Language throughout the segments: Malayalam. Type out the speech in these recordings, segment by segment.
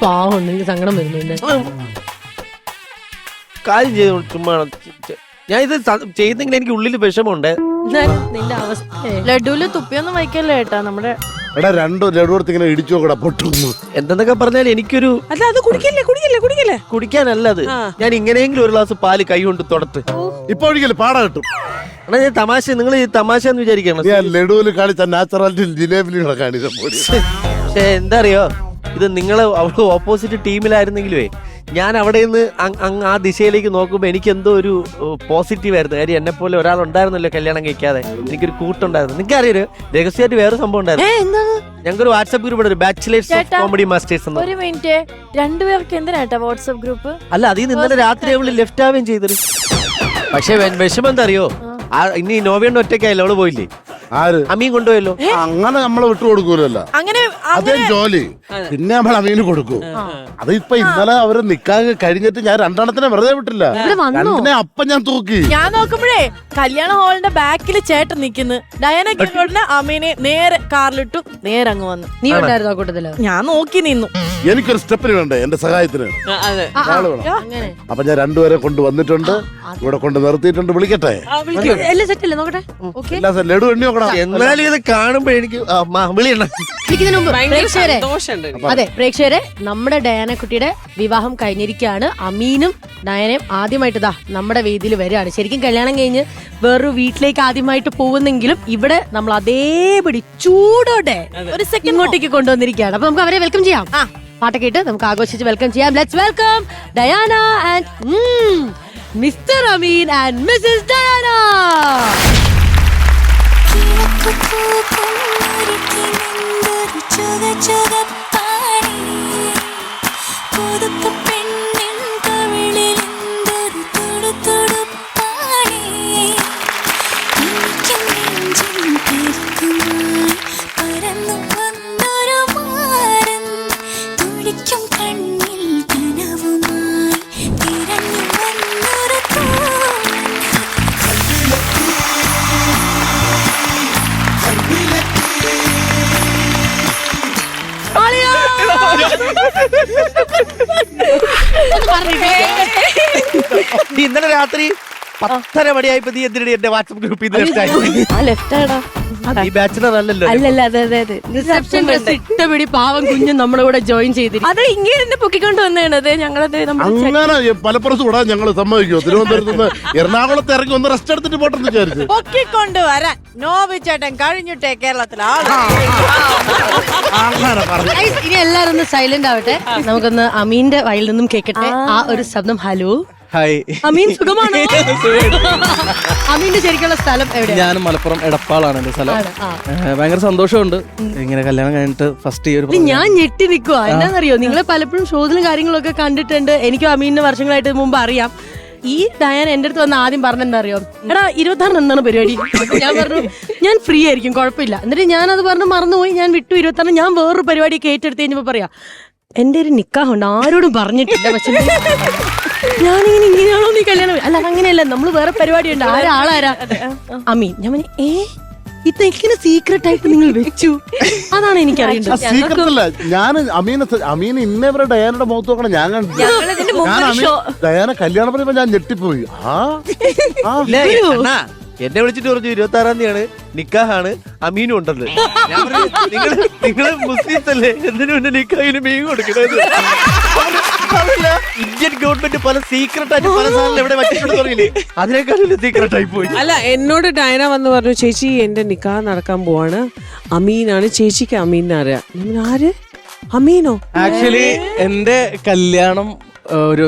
പാവം എനിക്ക് സങ്കടം വരുന്നുണ്ട്. കാര്യം ചെയ്തു ചുമ്മാ ഞാൻ ഇത് ചെയ്യുന്നെങ്കിൽ എനിക്ക് ഉള്ളിൽ വിഷമമുണ്ട്. നിന്റെ അവസ്ഥ ലഡുവില് തുപ്പിയൊന്നും വയ്ക്കല്ലേ ഏട്ടാ നമ്മുടെ. എടാ രണ്ടു ലഡു കൊടുത്ത് ഇങ്ങനെ ഇടിച്ചു നോക്കടാ പൊട്ടുന്നു. എന്തെന്നൊക്കെ പറഞ്ഞാൽ എനിക്കൊരു അല്ല അത് കുടിക്കല്ലേ കുടിക്കാനല്ല അത്. ഞാൻ ഇങ്ങനെയെങ്കിലും ഒരു ഗ്ലാസ് പാല് കൈ കൊണ്ട് തൊടത്ത് ഇപ്പൊ ഒഴിക്കല് പാട കിട്ടും. എന്നാ ഞാൻ തമാശ, നിങ്ങൾ ഈ തമാശ എന്ന് വിചാരിക്കണം. ഞാൻ ലഡുവിൽ കാണിച്ച നാച്ചുറാലിറ്റി ജിലേബിലൂടെ കാണിച്ച പോലെ. പക്ഷെ എന്താ അറിയോ, ഇത് നിങ്ങള് അവിടെ ഓപ്പോസിറ്റ് ടീമിലായിരുന്നെങ്കിലേ ഞാൻ അവിടെ നിന്ന് ആ ദിശയിലേക്ക് നോക്കുമ്പോ എനിക്ക് എന്തോ ഒരു പോസിറ്റീവ് ആയിരുന്നു. കാര്യം എന്നെ പോലെ ഒരാളുണ്ടായിരുന്നല്ലോ കല്യാണം കഴിക്കാതെ. എനിക്കൊരു കൂട്ടുണ്ടായിരുന്നു. നിങ്ങൾക്ക് അറിയൊരു രഹസ്യമായിട്ട് വേറെ സംഭവം ഉണ്ടായിരുന്നു. ഞങ്ങൾക്കൊരു വാട്സ്ആപ്പ് ഗ്രൂപ്പ് ഉണ്ട്, ബാച്ചിലേഴ്സ് കോമഡി മാസ്റ്റേഴ്സ് എന്ന്. ഒരു മിനിറ്റ്, രണ്ടുപേർക്ക് എന്തിനാ വാട്സ്ആപ്പ് ഗ്രൂപ്പ്? അല്ല, അതിൽ നിന്ന് ഇന്നലെ രാത്രി അവള് ലെഫ്റ്റ് ആവുകയും ചെയ്തത്. പക്ഷെ വിഷമം എന്താ അറിയോ, ഇനി നോവേണ്ട ഒറ്റയ്ക്കായല്ലോ, അവള് പോയില്ലേ, ആര് അമ്മീൻ കൊണ്ടുപോയല്ലോ. അങ്ങനെ നമ്മളെ വിട്ടു കൊടുക്കൂലല്ല, അങ്ങനെ അതേ ജോലി. പിന്നെ നമ്മൾ അമീന് കൊടുക്കൂ. അത് ഇപ്പൊ ഇന്നലെ അവര് നിക്കാതെ കഴിഞ്ഞിട്ട് ഞാൻ രണ്ടെണ്ണത്തിനെ വെറുതെ വിട്ടില്ല, രണ്ടിനെ അപ്പം ഞാൻ തൂക്കി. ഞാൻ നോക്കുമ്പോഴേ കല്യാണ ഹാളിന്റെ ബാക്കിൽ ചേട്ടൻ നിക്കുന്നു. ഡയാന കേട്ടോടിനെ അമീനെ നേരെ കാറിലിട്ടു, നേരെ അങ്ങ് വന്നു. നീ ഉണ്ടായിരുന്നു ആ കൂട്ടത്തില്? ഞാൻ നോക്കി നിന്നു. എനിക്കൊരു സ്റ്റെപ്പിന് വേണ്ടേ എന്റെ സഹായത്തിന് ആള് വേണം. അങ്ങനെ അപ്പൊ ഞാൻ രണ്ടുപേരെ കൊണ്ടുവന്നിട്ടുണ്ട്, ഇവിടെ കൊണ്ട് നിർത്തിയിട്ടുണ്ട്. വിളിക്കട്ടെ? എല്ലാം സെറ്റ് അല്ലേ? നോക്കട്ടെ. ഓക്കെ, ലഡു എണ്ണി നോക്കണം. എന്നാലും ഇത് കാണുമ്പോ എനിക്ക് വിളിയണ്ട. അതെ പ്രേക്ഷകരെ, നമ്മുടെ ഡയാനക്കുട്ടിയുടെ വിവാഹം കഴിഞ്ഞിരിക്കുകയാണ്. അമീനും ഡയാനയും ആദ്യമായിട്ട് ഇതാ നമ്മുടെ വേദിയിൽ വരികയാണ്. ശരിക്കും കല്യാണം കഴിഞ്ഞ് വേറൊരു വീട്ടിലേക്ക് ആദ്യമായിട്ട് പോകുന്നെങ്കിലും ഇവിടെ നമ്മൾ അതേപടി ചൂടോടെ ഒരു സെക്കൻഡ് ഇങ്ങോട്ടേക്ക് കൊണ്ടുവന്നിരിക്കുകയാണ്. അപ്പൊ നമുക്ക് അവരെ വെൽക്കം ചെയ്യാം. പാട്ടൊക്കെ ഇട്ട് നമുക്ക് ആഘോഷിച്ച് വെൽക്കം ചെയ്യാം. Let's welcome Diana and Mr Ameen and Mrs Diana. ഇന്നലെ രാത്രി 10:30 മണിയായപ്പോ നീ എന്തിനാ എന്റെ വാട്സ്ആപ്പ് ഗ്രൂപ്പിൽ ഈ ബാച്ചിലർ അല്ലല്ലോ? റിസപ്ഷൻ ഡ്രസ് ഇട്ടപിടി പാവം കുഞ്ഞ് നമ്മുടെ കൂടെ ജോയിൻ ചെയ്തിരിക്കും. അത് ഇങ്ങനെ പൊക്കിക്കൊണ്ട് വന്നേണത് ഞങ്ങളത് അങ്ങനെ പലപ്പുറത്ത് വിടാൻ ഞങ്ങൾ സമ്മതിക്കുമോ? തിരുവനന്തപുരത്ത് നിന്ന് എറണാകുളത്ത് ഇറങ്ങി ഒന്ന് റെസ്റ്റ് എടുത്തിട്ട് പോട്ടെന്ന് വിചാരിച്ചു. പൊക്കിക്കൊണ്ട് വരാൻ നോബി ചേട്ടൻ കഴിഞ്ഞിട്ടേ കേരളത്തിൽ അങ്ങനെ പറഞ്ഞു. ഇനി എല്ലാരും ഒന്ന് സൈലന്റ് ആവട്ടെ. നമുക്കൊന്ന് അമീന്റെ വയലിൽ നിന്നും കേൾക്കട്ടെ ആ ഒരു ശബ്ദം. ഹലോ ഹായ് അമീൻ, സുഖമാണോ? അമീന്റെ ശരിക്കുള്ള സ്ഥലം എവിടെയാണ്? ഞാൻ മലപ്പുറം എടപ്പാളാണ് എന്റെ സ്ഥലം. ഭയങ്കര സന്തോഷമുണ്ട് ഇങ്ങനെ കല്യാണം കഴിഞ്ഞിട്ട് ഫസ്റ്റ് ഇയർ. ഞാൻ ഞെട്ടി നിൽക്കുക. എന്താണെന്നറിയോ, നിങ്ങളെ പലപ്പോഴും ഷോസിലും കാര്യങ്ങളൊക്കെ കണ്ടിട്ടുണ്ട്. എനിക്കും അമീനിന് വർഷങ്ങളായിട്ട് മുമ്പ് അറിയാം. ഈ ഡയാന എന്റെ അടുത്ത് വന്ന് ആദ്യം പറഞ്ഞെന്താ അറിയോ, എടാ 26 എന്താണ് പരിപാടി? ഞാൻ പറഞ്ഞു ഞാൻ ഫ്രീ ആയിരിക്കും, കുഴപ്പമില്ല. എന്നിട്ട് ഞാനത് പറഞ്ഞ് മറന്നുപോയി, ഞാൻ വിട്ടു. 26 ഞാൻ വേറൊരു പരിപാടിയൊക്കെ ഏറ്റെടുത്ത് കഴിഞ്ഞപ്പോ പറയാ എന്റെ ഒരു നിക്കാഹുണ്ട്, ആരോടും പറഞ്ഞിട്ടില്ല. പക്ഷെ ഞാനിങ്ങനെ ഇങ്ങനെയാണോ നീ കല്യാണം? അല്ല അതങ്ങനെയല്ല, നമ്മള് വേറെ പരിപാടിയുണ്ട്. ആരാ അമീൻ. ഞാൻ ഇതെങ്ങനെ സീക്രട്ട് ആയിട്ട് നിങ്ങൾ വെച്ചു? അതാണ് എനിക്കറിയേണ്ടത്. സീക്രട്ടല്ല, ഞാൻ അമീന് ഇന്നേവരെ ഡയാനയുടെ മുഖത്ത് നോക്കണം. ഞാൻ ഡയാന കല്യാണം പറയുമ്പോ ഞാൻ ഞെട്ടിപ്പോയി. എന്നെ വിളിച്ചിട്ട് പറഞ്ഞു 26-ാം തീയതിയാണ് നിക്കാഹാണ്, അമീനും ഉണ്ടത്. നിങ്ങള് മുസ്ലിംസ് അല്ലേ, എന്തിനു എന്റെ നിക്കാഹിന് മീൻ കൊടുക്കണത്? ഇന്ത്യൻ ഗവൺമെന്റ് പല സീക്രട്ടായിട്ട് പല സാധനം എവിടെ വച്ചിട്ടുണ്ട് തുടങ്ങിയില്ലേ, അതിനേക്കാളും സീക്രട്ടായി പോയി. അല്ല, എന്നോട് ഡയന വന്ന് പറഞ്ഞു, ചേച്ചി എന്റെ നിക്കാഹ് നടക്കാൻ പോവാണ്, അമീനാണ്, ചേച്ചിക്ക് അമീനെ അറിയാം. ആര് അമീനോ? ആക്ച്വലി എന്റെ കല്യാണം ഒരു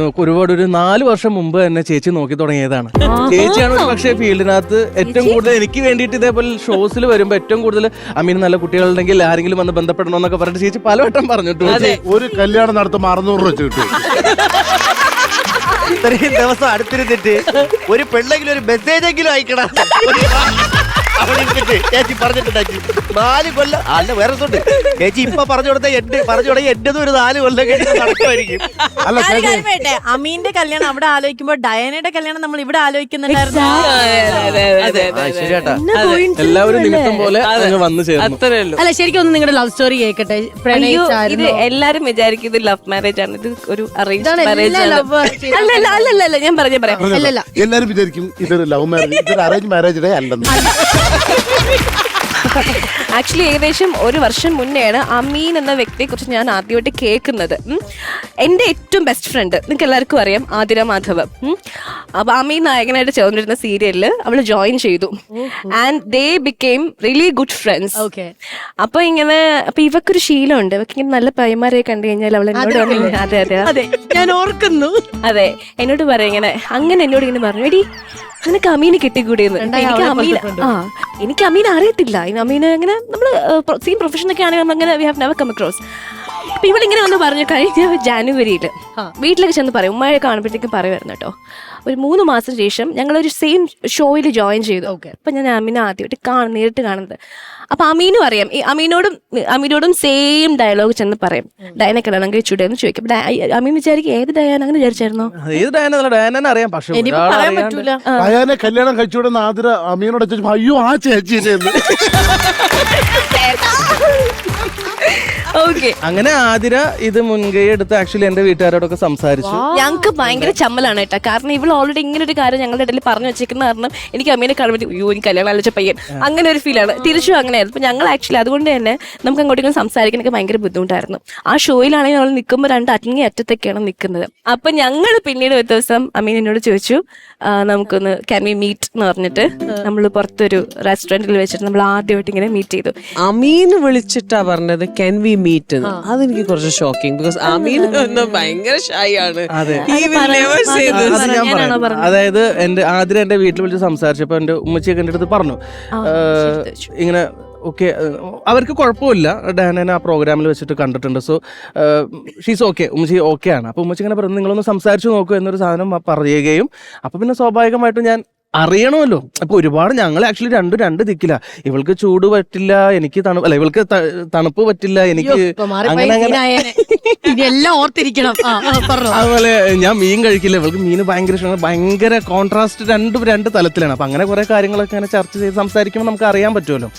4 വർഷം മുമ്പ് തന്നെ ചേച്ചി നോക്കി തുടങ്ങിയതാണ്. ചേച്ചിയാണ് ഒരു പക്ഷേ ഫീൽഡിനകത്ത് ഏറ്റവും കൂടുതൽ എനിക്ക് വേണ്ടിയിട്ട് ഇതേപോലെ ഷോസിൽ വരുമ്പോ ഏറ്റവും കൂടുതൽ അമീൻ നല്ല കുട്ടികളുണ്ടെങ്കിൽ ആരെങ്കിലും വന്ന് ബന്ധപ്പെടണം എന്നൊക്കെ പറഞ്ഞിട്ട് ചേച്ചി പലവട്ടം പറഞ്ഞിട്ടുണ്ട്. ഒരു കല്യാണം നടത്തുമ്പോ 600 രൂപ കിട്ടും. ഇത്രയും ദിവസം അടുത്തിരുന്നിട്ട് ഒരു പെണ്ണെങ്കിലും ഒരു മെസ്സേജ് എങ്കിലും അയക്കണം. അവിടെ ഇരുന്നിട്ട് ചേച്ചി പറഞ്ഞിട്ടുണ്ട് 4 കൊല്ലം അല്ല വേറെ ഉണ്ട് ചേച്ചി ഇപ്പൊ പറഞ്ഞു തുടങ്ങി എന്റേതും ഒരു 4 കൊല്ലം കഴിഞ്ഞ് നടക്കുമായിരിക്കും. അല്ല ഞാൻ ഒരു ചേച്ചി കാര്യം പറയട്ടെ, അമീന്റെ കല്യാണം അവിടെ ആലോചിക്കുമ്പോ ഡയനയുടെ കല്യാണം നമ്മൾ ഇവിടെ ആലോചിക്കുന്നുണ്ടായിരുന്നു. ശരിയാട്ടാ. എല്ലാവരും നിമിത്തം പോലെ അങ്ങ് വന്നു ചേർന്നു. അത്രേ ഉള്ളൂ. അല്ല ശരിക്കും ഒന്ന് നിങ്ങളുടെ ലവ് സ്റ്റോറി കേൾക്കട്ടെ. അയ്യോ ഇത് പ്രണയിച്ചായിരുന്നോ? എല്ലാരും വിചാരിക്കും ഇത് ലവ് മാരേജ് ആണ്, ഇത് ഒരു അറേഞ്ച് ഇതാണ് മാരേജ് എല്ലാ ആണ്. love അല്ലല്ല ഞാൻ പറയാം അല്ലല്ല. എല്ലാരും വിചാരിക്കും ഇതൊരു ലവ് മാരേജ്, ഇതൊരു അറേഞ്ച് മാരേജ് അല്ലെന്ന്. ആക്ച്വലി ഏകദേശം 1 വർഷം മുന്നെയാണ് അമീൻ എന്ന വ്യക്തിയെ കുറിച്ച് ഞാൻ ആദ്യമായിട്ട് കേൾക്കുന്നത്. എന്റെ ഏറ്റവും ബെസ്റ്റ് ഫ്രണ്ട് നിങ്ങൾക്ക് എല്ലാവർക്കും അറിയാം, ആതിര മാധവ്. അപ്പൊ അമീൻ നായകനായിട്ട് ചേർന്നിരുന്ന സീരിയലിൽ അവള് ജോയിൻ ചെയ്തു. And they became really good friends. Okay. അപ്പൊ ഇവക്കൊരു ശീലമുണ്ട്, ഇവക്ക് ഇങ്ങനെ നല്ല പയ്യന്മാരെ കണ്ടു കഴിഞ്ഞാൽ അവൾ എന്നോട് അതെ അതെ അതെ ഞാൻ ഓർക്കുന്നു. അതെ എന്നോട് പറയാം ഇങ്ങനെ, അങ്ങനെ എന്നോട് ഇങ്ങനെ പറഞ്ഞു, എടി നിനക്ക് അമീനെ കിട്ടിക്കൂടിയെന്ന്. എനിക്ക് അമീനെ അറിയത്തില്ല. അമീനെ അങ്ങനെ നമ്മള് സെയിം പ്രൊഫഷൻ ഒക്കെ ആണെങ്കിൽ നമ്മളങ്ങനെ we have never come across. അപ്പൊ ഇവളിങ്ങനെ വന്ന് പറഞ്ഞു കഴിഞ്ഞ ജാനുവരിയിൽ വീട്ടിലൊക്കെ ചെന്ന് പറയും, ഉമ്മയെ കാണുമ്പോഴത്തേക്കും പറയുമായിരുന്നു കേട്ടോ. ഒരു 3 മാസം ശേഷം ഞങ്ങളൊരു സെയിം ഷോയിൽ ജോയിൻ ചെയ്തു. അപ്പൊ ഞാൻ അമീനെ ആദ്യമായിട്ട് നേരിട്ട് കാണുന്നത്. അപ്പൊ അമീനും അറിയാം, ഈ അമീനോടും സെയിം ഡയലോഗ് ചെന്ന് പറയും, ഡയനെ കല്യാണം കഴിച്ചൂടെ എന്ന് ചോദിക്കും. അമീൻ വിചാരിക്കും ഏത് ഡയാൻ, അങ്ങനെ വിചാരിച്ചായിരുന്നോ? ഏത് ഡയനെ അറിയാം, പക്ഷെ എനിക്ക് പറയാൻ പറ്റൂല. അയാനെ കല്യാണം കഴിച്ചുവിടുന്ന ആതിര അമീനോട് ചോദിച്ചു, അയ്യോ ആ ചേച്ചി ഓക്കെ. അങ്ങനെ ആതിര ഇത് മുൻകൈ എടുത്ത് ആക്ച്വലി എന്റെ വീട്ടുകാരോടൊക്കെ സംസാരിച്ചു. ഞങ്ങൾക്ക് ഭയങ്കര ചമ്മലാണ് കേട്ടോ, കാരണം ഇവൾ ഓൾറെഡി ഇങ്ങനെ ഒരു കാര്യം ഞങ്ങളുടെ ഇടയിൽ പറഞ്ഞു വെച്ചിരിക്കുന്ന കാരണം എനിക്ക് അമ്മീനെ കാണുമ്പോൾ അയ്യോ എനിക്ക് കല്യാണം ആലോചിച്ച പയ്യൻ, അങ്ങനെ ഒരു ഫീലാണ്. തിരിച്ചും അങ്ങനെയായിരുന്നു. അപ്പൊ ഞങ്ങൾ ആക്ച്വലി അതുകൊണ്ട് തന്നെ നമുക്ക് അങ്ങോട്ടേക്കും സംസാരിക്കാനൊക്കെ ഭയങ്കര ബുദ്ധിമുട്ടായിരുന്നു. ആ ഷോയിലാണെങ്കിൽ നമ്മൾ നിൽക്കുമ്പോൾ 2 അറ്റത്തൊക്കെയാണ് നിൽക്കുന്നത്. അപ്പൊ ഞങ്ങൾ പിന്നീട് ഒരു ദിവസം അമീൻ എന്നോട് ചോദിച്ചു, നമുക്കൊന്ന് ക്യാൻ വി മീറ്റ് എന്ന് പറഞ്ഞിട്ട് നമ്മൾ പുറത്തൊരു റെസ്റ്റോറന്റിൽ വെച്ചിട്ട് നമ്മൾ ആദ്യമായിട്ട് ഇങ്ങനെ മീറ്റ് ചെയ്തു. അമീൻ വിളിച്ചിട്ടാ പറഞ്ഞത് ക്യാൻ വി മീറ്റ്. അതെനിക്ക് കുറച്ച് ഷോക്കിംഗ്, ബിക്കോസ് അമീൻ ഭയങ്കര ഷൈ ആണ്. അതെ. He will never say this. അത് ഞാൻ പറയാം. അതായത് ആതിര എന്റെ വീട്ടിൽ വിളിച്ച് സംസാരിച്ചപ്പോ എന്റെ ഉമ്മച്ചിയൊക്കെ എന്റെ അടുത്ത് പറഞ്ഞു ഇങ്ങനെ ഓക്കെ അവർക്ക് കുഴപ്പമില്ല, ഡാനെ ആ പ്രോഗ്രാമിൽ വെച്ചിട്ട് കണ്ടിട്ടുണ്ട്, സോ ഷീസ് ഓക്കെ, ഉമ്മച്ചി ഓക്കെ ആണ്. അപ്പൊ ഉമ്മച്ചി ഇങ്ങനെ പറഞ്ഞു നിങ്ങളൊന്ന് സംസാരിച്ചു നോക്കൂ എന്നൊരു സാധനം പറയുകയും അപ്പൊ പിന്നെ സ്വാഭാവികമായിട്ടും ഞാൻ അറിയണമല്ലോ. അപ്പൊ ഒരുപാട് ഞങ്ങൾ ആക്ച്വലി രണ്ട് ദിക്കില്ല. ഇവൾക്ക് ചൂട് പറ്റില്ല, എനിക്ക് അല്ല ഇവൾക്ക് തണുപ്പ് പറ്റില്ല, എനിക്ക് എല്ലാം ഓർത്തിരിക്കണം. അതുപോലെ ഞാൻ മീൻ കഴിക്കില്ല, ഇവൾക്ക് മീൻ ഭയങ്കര ഇഷ്ടമാണ്. ഭയങ്കര കോൺട്രാസ്റ്റ് രണ്ട് തലത്തിലാണ്. അപ്പൊ അങ്ങനെ കുറെ കാര്യങ്ങളൊക്കെ അങ്ങനെ ചർച്ച ചെയ്ത് സംസാരിക്കുമ്പോൾ നമുക്ക് അറിയാൻ പറ്റുമല്ലോ.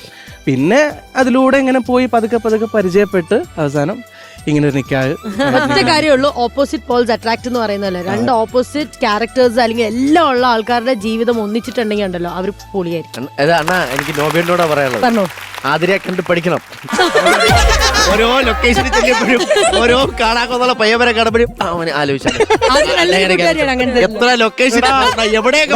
പിന്നെ അതിലൂടെ ഇങ്ങനെ പോയി പതുക്കെ പരിചയപ്പെട്ട് അവസാനം ഇങ്ങനെ ഒരു നിക്കാഹ്. ഒറ്റ കാര്യമുള്ളൂ, ഓപ്പോസിറ്റ് പോൾസ് അട്രാക്ട് എന്ന് പറയുന്നല്ലോ. 2 ഓപ്പോസിറ്റ് ക്യാരക്ടേഴ്സ് അല്ലെങ്കിൽ എല്ലാം ഉള്ള ആൾക്കാരുടെ ജീവിതം ഒന്നിച്ചിട്ടുണ്ടെങ്കിൽ ഉണ്ടല്ലോ അവർ പൊളിയായിരിക്കും. അണ്ണാ എനിക്ക് നോബിയോടാ പറയാനുള്ളത്, പറഞ്ഞോ. ആതിരയെ കണ്ട് പഠിക്കണം. ഓരോ ലൊക്കേഷനിൽ ചെല്ലുമ്പോഴും ഓരോ കാണാക്കൊന്നുള്ള പയ്യവരെ കാണുമ്പോഴും അവന് ആലോചിച്ചാൽ എത്ര ലൊക്കേഷൻ എവിടെയൊക്കെ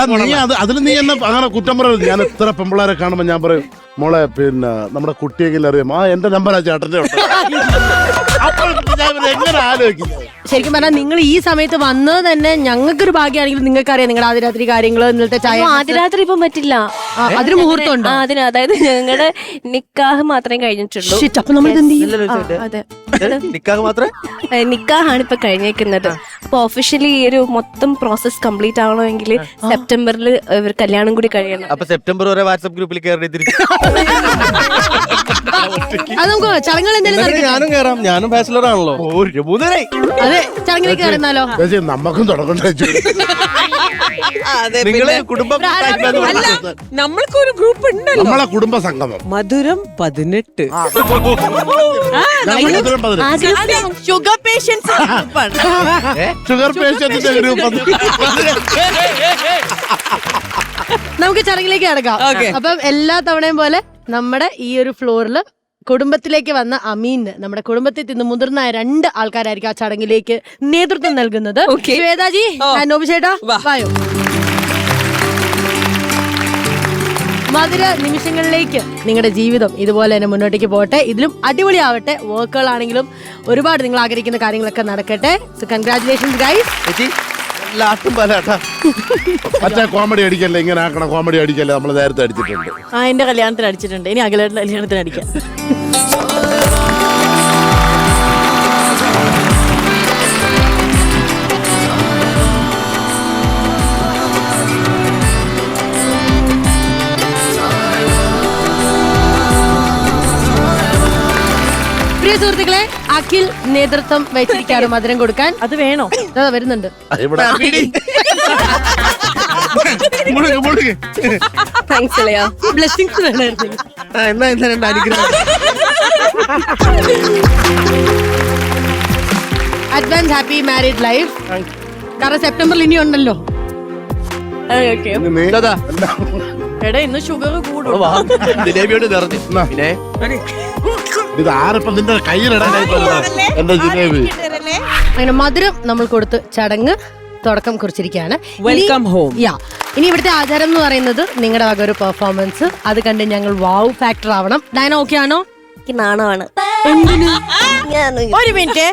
അതിൽ നീ എന്നെ അങ്ങനെ കുറ്റം പറയരുത്. ഞാൻ എത്ര പെമ്പിള്ളാരെ കാണുമ്പോ ഞാൻ പറയും, മോളെ പിന്നെ നമ്മുടെ കുട്ടിയെങ്കിലും അറിയാം, എന്റെ നമ്പറാ ചേട്ടന്റെ ഉണ്ട്. എങ്ങനെ ആലോചിക്കും? ശരിക്കും പറഞ്ഞാൽ നിങ്ങൾ ഈ സമയത്ത് വന്നത് തന്നെ ഞങ്ങൾക്കൊരു ഭാഗ്യമാണെങ്കിലും നിങ്ങൾക്ക് അറിയാം നിങ്ങളുടെ ആദ്യരാത്രി കാര്യങ്ങൾ, ഇന്നലത്തെ ചായ. ആദ്യരാത്രി ഇപ്പം പറ്റില്ല, അതിന് മുഹൂർത്തം ഉണ്ടോ? അതിന് അതായത് ഞങ്ങളുടെ നിക്കാഹ് മാത്രമേ കഴിഞ്ഞിട്ടുള്ളൂ. അപ്പൊ നമ്മൾ എന്ത് ചെയ്യും? അതെ, നിക്കാഹ് മാത്രമേ നിക്കാഹാണ് ഇപ്പൊ കഴിഞ്ഞേക്കുന്നത്. അപ്പൊ ഒഫീഷ്യലി ഈ ഒരു മൊത്തം പ്രോസസ് കംപ്ലീറ്റ് ആവണമെങ്കിൽ സെപ്റ്റംബറിൽ ഇവർ കല്യാണം കൂടി കഴിയണം. അപ്പൊ സെപ്റ്റംബർ വരെ വാട്സ്ആപ്പ് ഗ്രൂപ്പിൽ കയറി തിരിച്ചു അത് നമുക്ക് ചടങ്ങുകൾ എന്തെങ്കിലും ഞാനും കയറാം, ഞാനും ബാച്ചിലർ ആണല്ലോ. അതെ ചടങ്ങിലേക്ക് കയറുന്നാലോ? നമ്മക്കും തുടങ്ങണ്ട. നിങ്ങളെ കുടുംബം നമ്മൾക്ക് ഒരു ഗ്രൂപ്പ് ഉണ്ടല്ലോ, നമ്മളെ കുടുംബ സംഗമം മധുരം 18. ഷുഗർ പേഷ്യൻസ് ഷുഗർ പേഷ്യന്റിന്റെ ഗ്രൂപ്പ്. നമുക്ക് ചടങ്ങിലേക്ക് കിടക്കാം. അപ്പം എല്ലാ തവണയും പോലെ നമ്മുടെ ഈ ഒരു ഫ്ലോറിൽ കുടുംബത്തിലേക്ക് വന്ന അമീന് നമ്മുടെ കുടുംബത്തിൽ നിന്ന് മുതിർന്ന 2 ആൾക്കാരായിരിക്കും ആ ചടങ്ങിലേക്ക് നേതൃത്വം നൽകുന്നത്. ശ്വേതാജി, നോബി ചേട്ടാ വായോ. മധുര നിമിഷങ്ങളിലേക്ക് നിങ്ങളുടെ ജീവിതം ഇതുപോലെ തന്നെ മുന്നോട്ടേക്ക് പോട്ടെ, ഇതിലും അടിപൊളിയാവട്ടെ. വർക്കുകളാണെങ്കിലും ഒരുപാട് നിങ്ങൾ ആഗ്രഹിക്കുന്ന കാര്യങ്ങളൊക്കെ നടക്കട്ടെ. So congratulations guys. മറ്റേ കോമഡി അടിക്കല്ലേ, ഇങ്ങനെ ആക്കണ കോമഡി അടിക്കല്ലേ, നമ്മൾ നേരത്തെ അടിച്ചിട്ടുണ്ട്. എന്റെ കല്യാണത്തിന് അടിച്ചിട്ടുണ്ട്, ഇനി അഖിലേട്ടന്റെ കല്യാണത്തിന് അടിക്കാം. പ്രിയ സുഹൃത്തുക്കളെ, അഖിൽ നേതൃത്വം വെച്ചിരിക്കാറ് മധുരം കൊടുക്കാൻ. അത് വേണോ? ദാ വരുന്നുണ്ട്. ഇവിടെ താങ്ക്സ് അല്ലയാ. ബ്ലെസ്സിങ്സ് വേണമായിരുന്നു. എന്നാ രണ്ട് അനുഗ്രഹം. Advance happy married life. കാരണം സെപ്റ്റംബറിൽ ഇനി ഉണ്ടല്ലോ. എടാ ഇന്ന് ഷുഗർ കൂടും. ജിലേബിയോട് നിറഞ്ഞു. പിന്നെ ഇത് ആരപ്പം നിന്റെ കയ്യിലിടാനായി എന്റെ ജിലേബി. അങ്ങനെ മധുരം നമ്മൾ കൊടുത്ത് ചടങ്ങ് തുടക്കം കുറിച്ചിരിക്കുകയാണ്. Welcome home. ഇനി ഇവിടുത്തെ ആചാരം എന്ന് പറയുന്നത് നിങ്ങളുടെ വക ഒരു പെർഫോമൻസ്. അത് കണ്ട് ഞങ്ങൾ വാവ് ഫാക്ടർ ആവണം. ഡയന ഓക്കെ ആണോ? നാണമാണ്. ഒരു മിനിറ്റ്,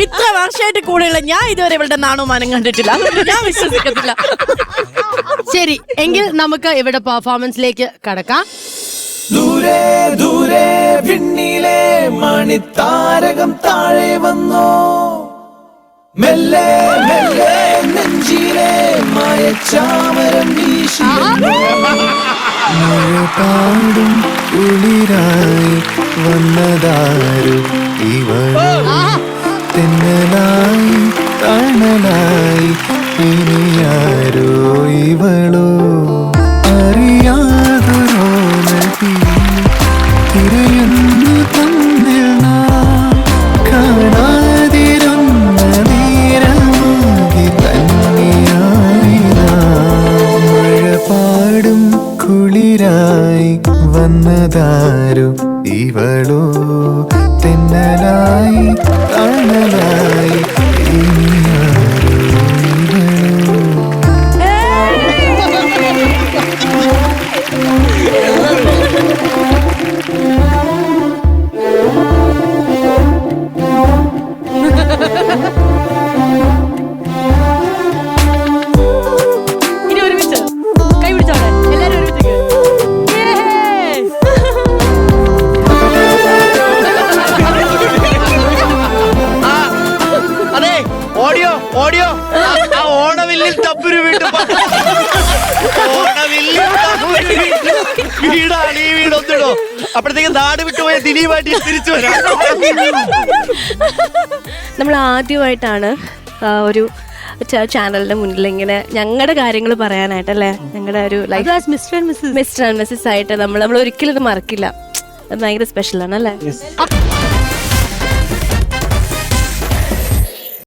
ഇത്ര വർഷമായിട്ട് കൂടെയുള്ള ഞാൻ ഇതുവരെ ഇവളുടെ നാണുമാനം കണ്ടിട്ടില്ല. അതുകൊണ്ട് ഞാൻ വിശ്വസിക്കത്തില്ല. ശരി, എങ്കിൽ നമുക്ക് ഇവിടെ പെർഫോമൻസിലേക്ക് കടക്കാം. ദൂരെ ദൂരെ വിണ്ണിലെ മണിത്താരകം താഴെ വന്നോ, മെല്ലെ മെല്ലെ നെഞ്ചിലെ മായച്ചാമരം വീശി പാടും കുളിരായി വന്നതാരു ഇവളോ, തെന്നലായി തണലായി ഇനിയാരോ ഇവളോ, അറിയാതൊരോ നദി തിരയുന്നു തന്നിൽ നാം, കാണാതിരുന്ന നേരമാകി തന്നെയായി നാം, മഴ പാടും കുളിരായി വന്നതാരു ഇവളോ, തെന്നലായി തണലായി ഇനിയാരോ ഇവളോ. ഇനി ഒരുമിച്ച് കൈ പിടിച്ചോടെ എല്ലാരും ഒരുമിച്ച്. അതെ, ഓഡിയോ ഓഡിയോ ആ ഓണവില്ലിൽ തപ്പുരു വീട്ടു. ഓണവില്ലിൽ തപ്പുരു വീടാണ് ഈ വീട്. ഒന്നിടോ, അപ്പോഴത്തേക്ക് നാട് വിട്ടുപോയ ദിലീപായിട്ട് തിരിച്ചു വരാം. നമ്മൾ ആദ്യമായിട്ടാണ് ഒരു ചാനലിന്റെ മുന്നിൽ ഇങ്ങനെ ഞങ്ങളുടെ കാര്യങ്ങൾ പറയാനായിട്ടല്ലേ, ഞങ്ങളുടെ ഒരു life Mr and Mrs Mr and Mrs ആയിട്ട് നമ്മൾ ഒരിക്കലും ഇത് മറക്കില്ല. അത് ഭയങ്കര സ്പെഷ്യലാണ് അല്ലേ? അപ്പൊ